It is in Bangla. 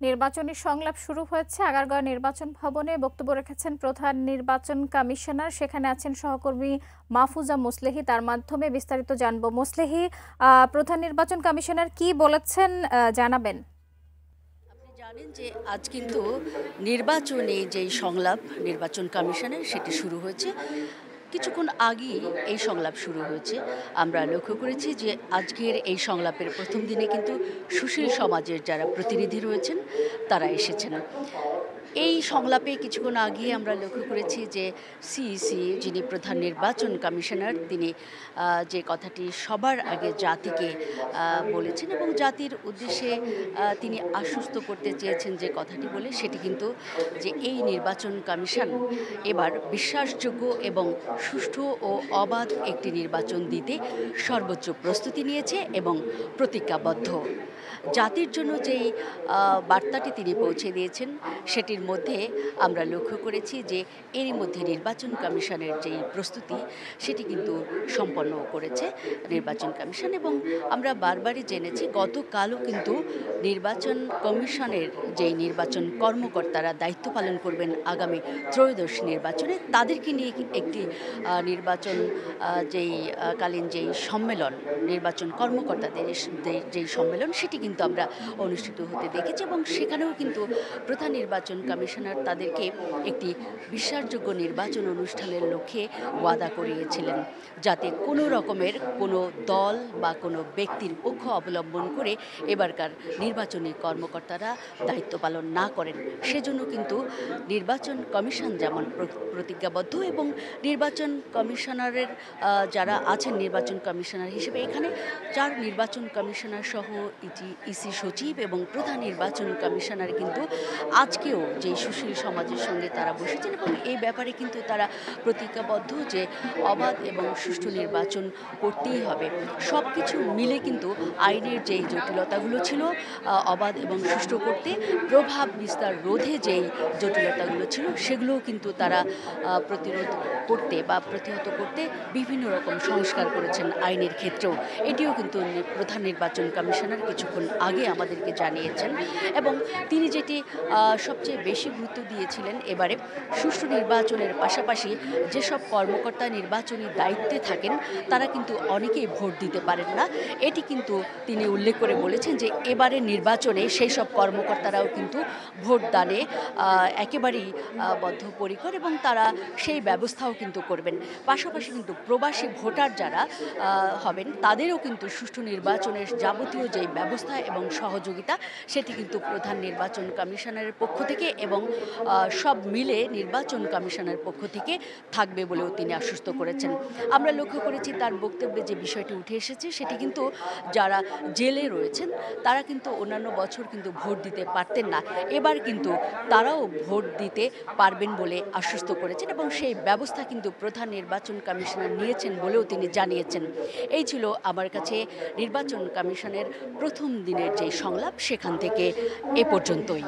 নির্বাচনী সংলাপ শুরু হয়েছে। আগারগাঁও নির্বাচন ভবনে বক্তব্য রেখেছেন প্রধান নির্বাচন কমিশনার। সেখানে আছেন সহকর্মী মাহফুজা মুসলেহি। তার মাধ্যমে বিস্তারিত জানবো। মুসলেহি, প্রধান নির্বাচন কমিশনার কি বলেছেন জানাবেন। আপনি জানেন যে আজ কিন্তু নির্বাচনী যেই সংলাপ নির্বাচন কমিশনের সেটি শুরু হয়েছে। কিছুক্ষণ আগেই এই সংলাপ শুরু হয়েছে। আমরা লক্ষ্য করেছি যে আজকের এই সংলাপের প্রথম দিনে কিন্তু সুশীল সমাজের যারা প্রতিনিধি রয়েছেন তারা এসেছেন। এই সংলাপে কিছুক্ষণ আগে আমরা লক্ষ্য করেছি যে সিইসি যিনি প্রধান নির্বাচন কমিশনার তিনি যে কথাটি সবার আগে জাতিকে বলেছেন এবং জাতির উদ্দেশ্যে তিনি আশ্বস্ত করতে চেয়েছেন যে কথাটি বলে সেটি কিন্তু যে এই নির্বাচন কমিশন এবার বিশ্বাসযোগ্য এবং সুষ্ঠু ও অবাধ একটি নির্বাচন দিতে সর্বোচ্চ প্রস্তুতি নিয়েছে এবং প্রতিজ্ঞাবদ্ধ। জাতির জন্য যেই বার্তাটি তিনি পৌঁছে দিয়েছেন সেটির মধ্যে আমরা লক্ষ্য করেছি যে এরই মধ্যে নির্বাচন কমিশনের যেই প্রস্তুতি সেটি কিন্তু সম্পন্ন করেছে নির্বাচন কমিশন। এবং আমরা বারবারই জেনেছি গতকালও কিন্তু নির্বাচন কমিশনের যেই নির্বাচন কর্মকর্তারা দায়িত্ব পালন করবেন আগামী ত্রয়োদশ নির্বাচনে তাদেরকে নিয়ে একটি নির্বাচন কালীন যেই সম্মেলন নির্বাচন কর্মকর্তাদের যেই সম্মেলন সেটি কিন্তু আমরা অনুষ্ঠিত হতে দেখেছি এবং সেখানেও কিন্তু প্রধান নির্বাচন কমিশনার তাদেরকে একটি বিশ্বাসযোগ্য নির্বাচন অনুষ্ঠানের লক্ষ্যে ওয়াদা করিয়েছিলেন যাতে কোনো রকমের কোনো দল বা কোনো ব্যক্তির পক্ষ অবলম্বন করে এবারকার নির্বাচনী কর্মকর্তারা দায়িত্ব পালন না করেন। সেজন্য কিন্তু নির্বাচন কমিশন যেমন প্রতিজ্ঞাবদ্ধ এবং নির্বাচন কমিশনারের যারা আছেন নির্বাচন কমিশনার হিসেবে এখানে 4 নির্বাচন কমিশনার সহ ইসি সচিব এবং প্রধান নির্বাচন কমিশনার কিন্তু আজকেও যে সুশীল সমাজের সঙ্গে তারা বসেছেন এবং এই ব্যাপারে কিন্তু তারা প্রতিজ্ঞাবদ্ধ যে অবাধ এবং সুষ্ঠু নির্বাচন করতেই হবে। সব কিছু মিলে কিন্তু আইনের যেই জটিলতাগুলো ছিল অবাধ এবং সুষ্ঠু করতে প্রভাব বিস্তার রোধে যেই জটিলতাগুলো ছিল সেগুলোও কিন্তু তারা প্রতিরোধ করতে বা প্রতিহত করতে বিভিন্ন রকম সংস্কার করেছেন আইনের ক্ষেত্রেও। এটিও কিন্তু প্রধান নির্বাচন কমিশনার কিছুক্ষণ আগে আমাদেরকে জানিয়েছেন এবং তিনি যেটি সবচেয়ে বেশি গুরুত্ব দিয়েছিলেন এবারে সুষ্ঠু নির্বাচনের পাশাপাশি যেসব কর্মকর্তা নির্বাচনী দায়িত্বে থাকেন তারা কিন্তু অনেকেই ভোট দিতে পারেন না। এটি কিন্তু তিনি উল্লেখ করে বলেছেন যে এবারে নির্বাচনে সেই সব কর্মকর্তারাও কিন্তু ভোটদানে একেবারেই বদ্ধপরিকর এবং তারা সেই ব্যবস্থাও কিন্তু করবেন। পাশাপাশি কিন্তু প্রবাসী ভোটার যারা হবেন তাদেরও কিন্তু সুষ্ঠু নির্বাচনের যাবতীয় যেই ব্যবস্থা এবং সহযোগিতা সেটি কিন্তু প্রধান নির্বাচন কমিশনারের পক্ষ থেকে এবং সব মিলে নির্বাচন কমিশনের পক্ষ থেকে থাকবে বলেও তিনি আশ্বস্ত করেছেন। আমরা লক্ষ্য করেছি তার বক্তব্যে যে বিষয়টি উঠে এসেছে সেটি কিন্তু যারা জেলে রয়েছেন তারা কিন্তু অন্যান্য বছর কিন্তু ভোট দিতে পারতেন না, এবার কিন্তু তারাও ভোট দিতে পারবেন বলে আশ্বস্ত করেছেন এবং সেই ব্যবস্থা কিন্তু প্রধান নির্বাচন কমিশনার নিয়েছেন বলেও তিনি জানিয়েছেন। এই ছিল আমার কাছে নির্বাচন কমিশনের প্রথম দিনের যে সংলাপ সেখান থেকে এ পর্যন্তই।